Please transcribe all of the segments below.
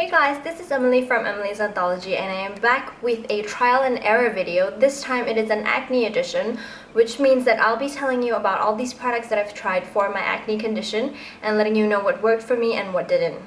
Hey guys, this is Emily from Emily's Anthology and I am back with a trial and error video. This time it is an acne edition, which means that I'll be telling you about all these products that I've tried for my acne condition and letting you know what worked for me and what didn't.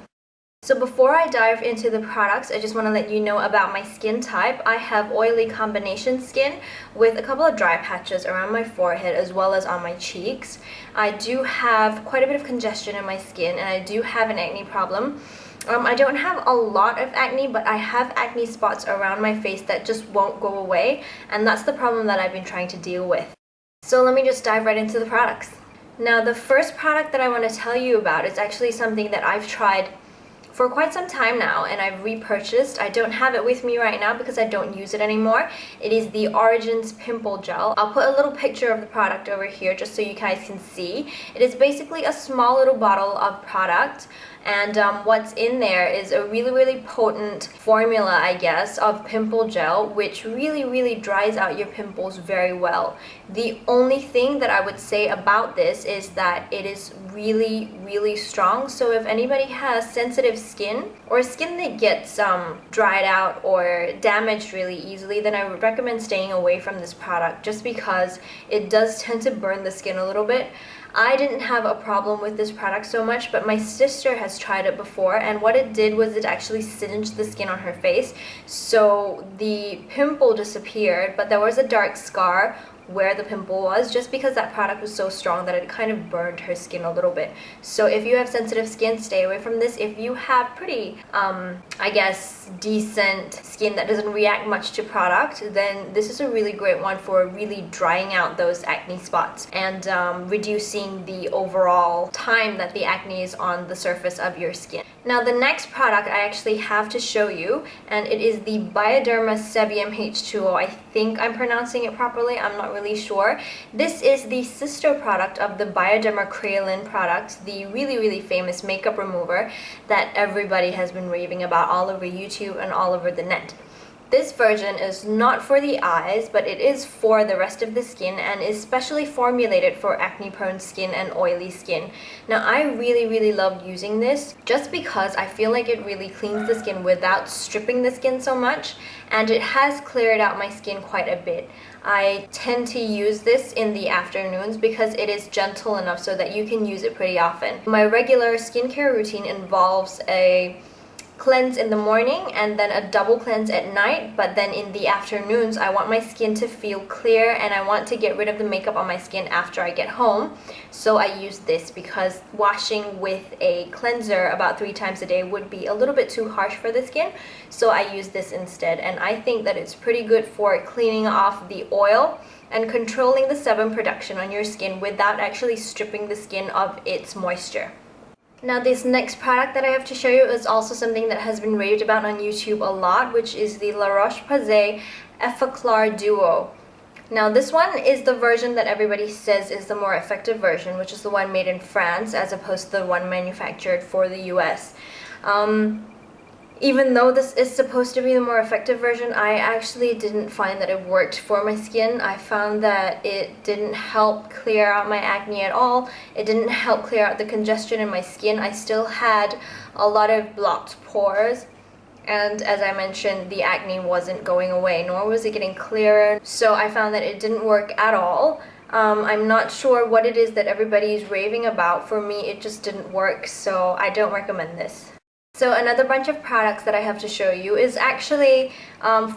So before I dive into the products, I just want to let you know about my skin type. I have oily combination skin with a couple of dry patches around my forehead as well as on my cheeks. I do have quite a bit of congestion in my skin and I do have an acne problem. I don't have a lot of acne, but I have acne spots around my face that just won't go away, and that's the problem that I've been trying to deal with. So let me just dive right into the products. Now, the first product that I want to tell you about is actually something that I've tried for quite some time now and I've repurchased. I don't have it with me right now because I don't use it anymore. It is the Origins Pimple Gel. I'll put a little picture of the product over here just so you guys can see. It is basically a small little bottle of product, and what's in there is a really potent formula, I guess, of pimple gel, which really dries out your pimples very well. The only thing that I would say about this is that it is really strong. So if anybody has sensitive skin or skin that gets dried out or damaged really easily, then I would recommend staying away from this product just because it does tend to burn the skin a little bit. I didn't have a problem with this product so much, but my sister has tried it before, and what it did was it actually singed the skin on her face. So the pimple disappeared, but there was a dark scar where the pimple was, just because that product was so strong that it kind of burned her skin a little bit. So if you have sensitive skin, stay away from this. If you have pretty, I guess, decent skin that doesn't react much to product, then this is a really great one for really drying out those acne spots and reducing the overall time that the acne is on the surface of your skin. Now, the next product I actually have to show you, and it is the Bioderma Sebium H2O. I think I'm pronouncing it properly, I'm not really sure. This is the sister product of the Bioderma Kreyolin product, the really famous makeup remover that everybody has been raving about all over YouTube and all over the net. This version is not for the eyes, but it is for the rest of the skin and is specially formulated for acne-prone skin and oily skin. Now, I really loved using this just because I feel like it really cleans the skin without stripping the skin so much, and it has cleared out my skin quite a bit. I tend to use this in the afternoons because it is gentle enough so that you can use it pretty often. My regular skincare routine involves a cleanse in the morning and then a double cleanse at night, but then in the afternoons I want my skin to feel clear and I want to get rid of the makeup on my skin after I get home. So I use this because washing with a cleanser about 3 times a day would be a little bit too harsh for the skin, so I use this instead, and I think that it's pretty good for cleaning off the oil and controlling the sebum production on your skin without actually stripping the skin of its moisture. Now, this next product that I have to show you is also something that has been raved about on YouTube a lot, which is the Roche-Posay Effaclar Duo. Now, this one is the version that everybody says is the more effective version, which is the one made in France as opposed to the one manufactured for the US. Even though this is supposed to be the more effective version, I actually didn't find that it worked for my skin. I found that it didn't help clear out my acne at all. It didn't help clear out the congestion in my skin. I still had a lot of blocked pores, and as I mentioned, the acne wasn't going away, nor was it getting clearer. So I found that it didn't work at all. I'm not sure what it is that everybody is raving about. For me, it just didn't work, so I don't recommend this. So another bunch of products that I have to show you is actually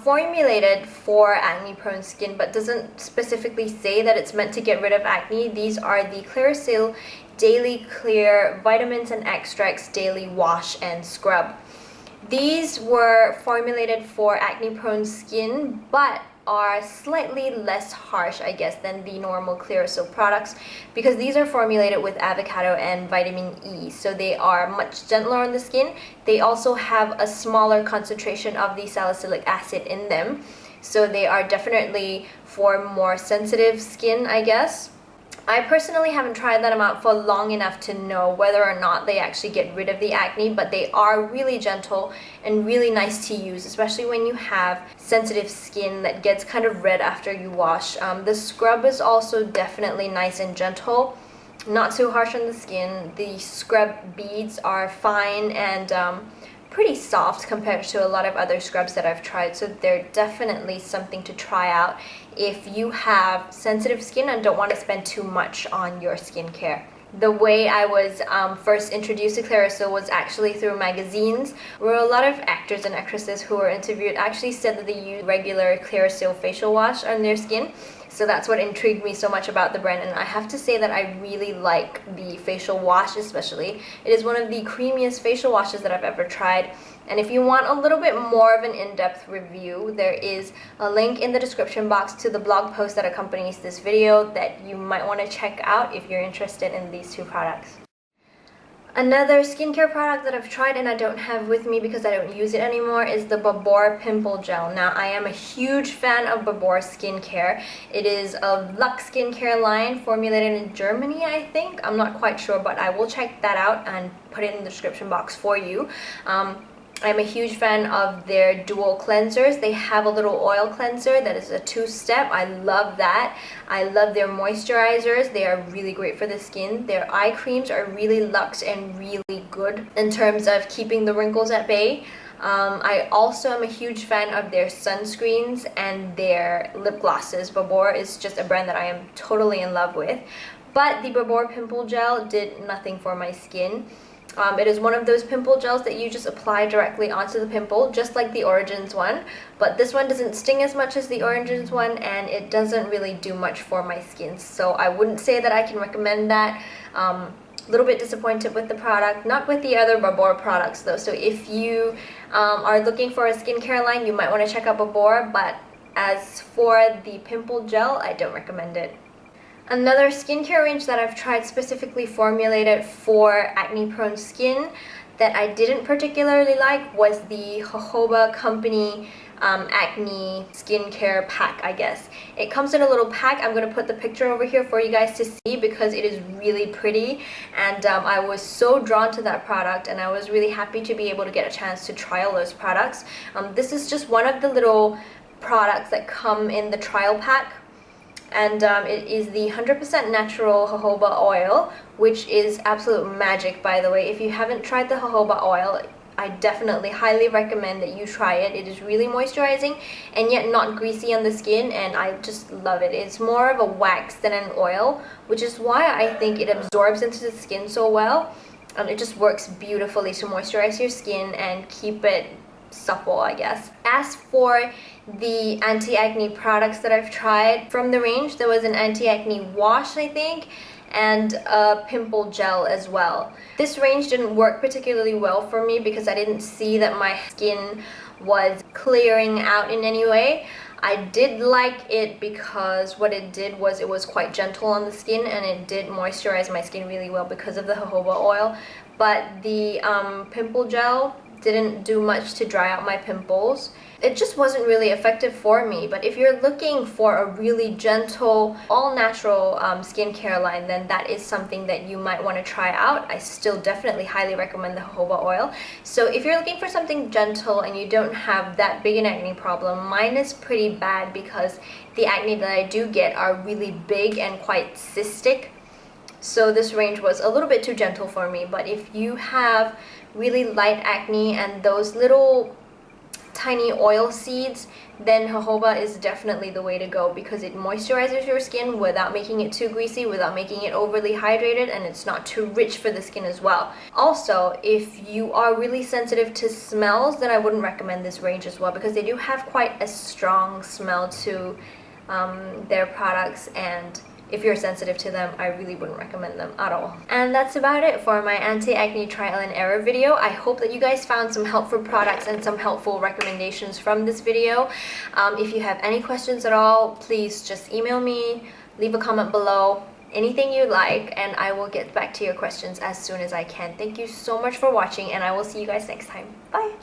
formulated for acne-prone skin, but doesn't specifically say that it's meant to get rid of acne. These are the Clarasoil Daily Clear Vitamins and Extracts Daily Wash and Scrub. These were formulated for acne-prone skin, but are slightly less harsh, I guess, than the normal Clarasoil products because these are formulated with avocado and vitamin E, so they are much gentler on the skin. They also have a smaller concentration of the salicylic acid in them, so they are definitely for more sensitive skin, I guess. I personally haven't tried them out for long enough to know whether or not they actually get rid of the acne, but they are really gentle and really nice to use, especially when you have sensitive skin that gets kind of red after you wash. The scrub is also definitely nice and gentle. not too harsh on the skin. The scrub beads are fine and pretty soft compared to a lot of other scrubs that I've tried, so they're definitely something to try out if you have sensitive skin and don't want to spend too much on your skincare. The way I was first introduced to Clarasoil was actually through magazines, where a lot of actors and actresses who were interviewed actually said that they use regular Clarasoil facial wash on their skin. So that's what intrigued me so much about the brand, and I have to say that I really like the facial wash especially. It is one of the creamiest facial washes that I've ever tried. And if you want a little bit more of an in-depth review, there is a link in the description box to the blog post that accompanies this video that you might want to check out if you're interested in these two products. Another skincare product that I've tried and I don't have with me because I don't use it anymore is the Babor Pimple Gel. Now, I am a huge fan of Babor skincare. It is a Luxe skincare line formulated in Germany, I think. I'm not quite sure, but I will check that out and put it in the description box for you. I'm a huge fan of their dual cleansers. They have a little oil cleanser that is a 2-step. I love that. I love their moisturizers. They are really great for the skin. Their eye creams are really luxe and really good in terms of keeping the wrinkles at bay. I also am a huge fan of their sunscreens and their lip glosses. Babor is just a brand that I am totally in love with. But the Babor Pimple Gel did nothing for my skin. It is one of those pimple gels that you just apply directly onto the pimple, just like the Origins one, but this one doesn't sting as much as the Origins one, and it doesn't really do much for my skin, so I wouldn't say that I can recommend that. A little bit disappointed with the product, not with the other Babor products though, so if you are looking for a skincare line, you might want to check out Babor, but as for the pimple gel, I don't recommend it. Another skincare range that I've tried specifically formulated for acne-prone skin that I didn't particularly like was the Jojoba company acne skincare pack, I guess. It comes in a little pack. I'm going to put the picture over here for you guys to see because it is really pretty, and I was so drawn to that product, and I was really happy to be able to get a chance to trial those products. This is just one of the little products that come in the trial pack. And it is the 100% natural jojoba oil, which is absolute magic, by the way. If you haven't tried the jojoba oil, I definitely highly recommend that you try it. It is really moisturizing and yet not greasy on the skin, and I just love it. It's more of a wax than an oil, which is why I think it absorbs into the skin so well. It just works beautifully to moisturize your skin and keep it supple, I guess. As for the anti-acne products that I've tried from the range, there was an anti-acne wash, I think, and a pimple gel as well. This range didn't work particularly well for me because I didn't see that my skin was clearing out in any way. I did like it because what it did was it was quite gentle on the skin, and it did moisturize my skin really well because of the jojoba oil. But the pimple gel didn't do much to dry out my pimples. It just wasn't really effective for me. But if you're looking for a really gentle, all-natural skincare line, then that is something that you might want to try out. I still definitely highly recommend the jojoba oil. So if you're looking for something gentle and you don't have that big an acne problem, mine is pretty bad because the acne that I do get are really big and quite cystic. So this range was a little bit too gentle for me. But if you have really light acne and those little tiny oil seeds, then jojoba is definitely the way to go because it moisturizes your skin without making it too greasy, without making it overly hydrated, and it's not too rich for the skin as well. Also, if you are really sensitive to smells, then I wouldn't recommend this range as well because they do have quite a strong smell to their products, and if you're sensitive to them, I really wouldn't recommend them at all. And that's about it for my anti-acne trial and error video. I hope that you guys found some helpful products and some helpful recommendations from this video. If you have any questions at all, please just email me, leave a comment below, anything you like, and I will get back to your questions as soon as I can. Thank you so much for watching, and I will see you guys next time. Bye!